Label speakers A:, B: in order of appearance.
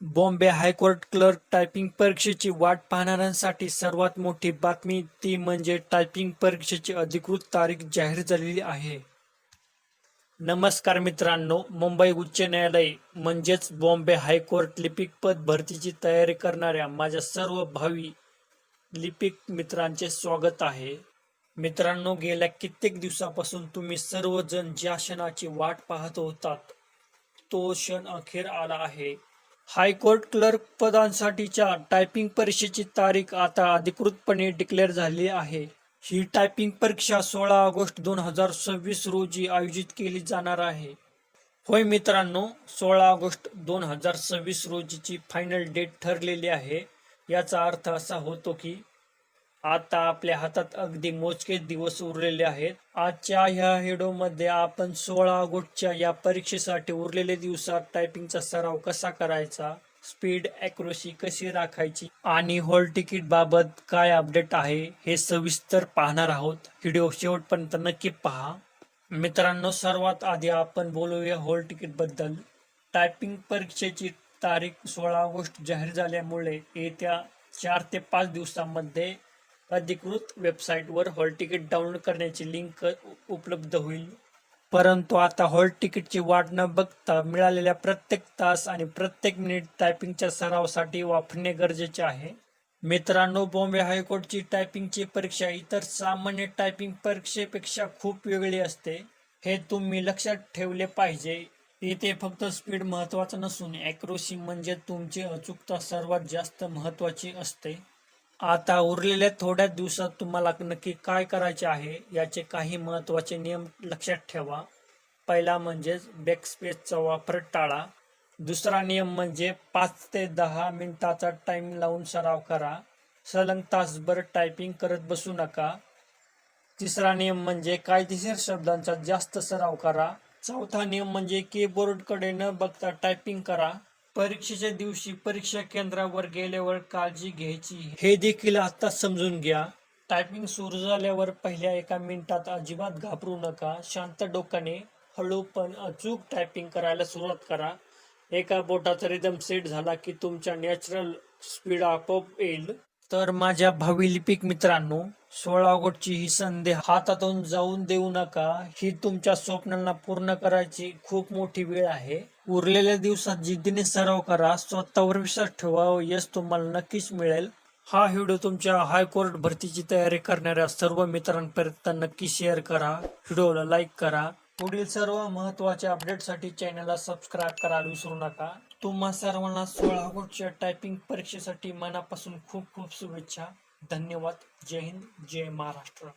A: Bombay high court clerk typing परीक्षेची वाट पाहणाऱ्यांसाठी सर्वात मोठी बातमी ती म्हणजे टायपिंग परीक्षेची अधिकृत तारीख जाहीर झालेली आहे. नमस्कार मित्रांनो, मुंबई उच्च न्यायालय म्हणजेच बॉम्बे हायकोर्ट लिपिक पद भरतीची तयारी करणाऱ्या माझ्या सर्व भावी लिपिक मित्रांचे स्वागत आहे. मित्रांनो, गेल्या कित्येक दिवसापासून तुम्ही सर्वजण ज्या क्षणाची वाट पाहत होतात तो क्षण अखेर आला आहे. हायकोर्ट क्लर्क पदांसाठीच्या टायपिंग परीक्षेची तारीख आता अधिकृतपणे डिक्लेअर झाली आहे. ही टायपिंग परीक्षा 16 ऑगस्ट 2026 रोजी आयोजित केली जाणार आहे. होय मित्रांनो, 16 ऑगस्ट 2026 रोजीची फायनल डेट ठरलेली आहे. याचा अर्थ असा होतो की आता आपल्या हातात अगदी मोजकेच दिवस उरलेले आहेत. आजच्या ह्या व्हिडिओमध्ये आपण 16 ऑगस्टच्या या परीक्षेसाठी उरलेले दिवसात टायपिंगचा सराव कसा करायचा, स्पीड ॲक्युरसी कशी राखायची आणि हॉल तिकीट बाबत काय अपडेट आहे हे सविस्तर पाहणार आहोत. व्हिडिओ शेवटपर्यंत नक्की पहा. मित्रांनो, सर्वात आधी आपण बोलूया हॉल तिकीट बद्दल. टायपिंग परीक्षेची तारीख 16 ऑगस्ट जाहीर झाल्यामुळे येत्या 4 ते 5 दिवसांमध्ये अधिकृत वेबसाईटवर हॉल तिकीट डाउनलोड करण्याची लिंक उपलब्ध होईल. परंतु आता हॉल तिकीटची वाट न बघता मिळालेल्या प्रत्येक तास आणि प्रत्येक मिनिट टायपिंगच्या सरावासाठी वापरणे गरजेचे आहे. मित्रांनो, बॉम्बे हायकोर्टची टायपिंगची परीक्षा इतर सामान्य टायपिंग परीक्षेपेक्षा खूप वेगळी असते. हे तुम्ही लक्षात ठेवले पाहिजे. इथे फक्त स्पीड महत्त्वाचा नसून ॲक्युरसी म्हणजे तुमची अचूकता सर्वात जास्त महत्त्वाची असते. आता उरलेल्या थोड्या दिवसात तुम्हाला नक्की काय करायचे आहे याचे काही महत्त्वाचे नियम लक्षात ठेवा. पहिला म्हणजे बॅकस्पेसचा वापर टाळा. दुसरा नियम म्हणजे 5 ते 10 मिनिटाचा टाइम लावून सराव करा. सलग तासभर टायपिंग करत बसू नका. तिसरा नियम म्हणजे कायदेशीर शब्दांचा जास्त सराव करा. चौथा नियम म्हणजे कीबोर्डकडे न बघता टायपिंग करा. परीक्षेच्या दिवशी परीक्षा केंद्रावर गेल्यावर काळजी घ्यायची हे देखील आता समजून घ्या. टायपिंग सुरू झाल्यावर पहिल्या 1 मिनिटात अजिबात घाबरू नका. शांत डोक्याने हळू पण अचूक टायपिंग करायला सुरुवात करा. एका बोटाचा रिदम सेट झाला की तुमच्या नॅचरल स्पीड आपोआप येईल. तर माझ्या भावी लिपिक मित्रांनो, 16 ऑगस्टची ही संधी हातातून जाऊन देऊ नका. ही तुमच्या स्वप्नांना पूर्ण करायची खूप मोठी वेळ आहे. उरलेल्या दिवसात जिद्दीने सराव करा. स्वतःवर विश्वास ठेवा. यश तुम्हाला नक्कीच मिळेल. हा व्हिडिओ तुमच्या हायकोर्ट भरतीची तयारी करणाऱ्या सर्व मित्रांपर्यंत नक्की शेअर करा. व्हिडिओला लाईक करा. पुढील सर्व महत्त्वाच्या अपडेटसाठी चॅनलला सबस्क्राईब करायला विसरू नका. तुम्हा सर्वांना 16 ऑगस्टच्या टायपिंग परीक्षेसाठी मनापासून खूप खूप शुभेच्छा. धन्यवाद. जय हिंद, जय महाराष्ट्र.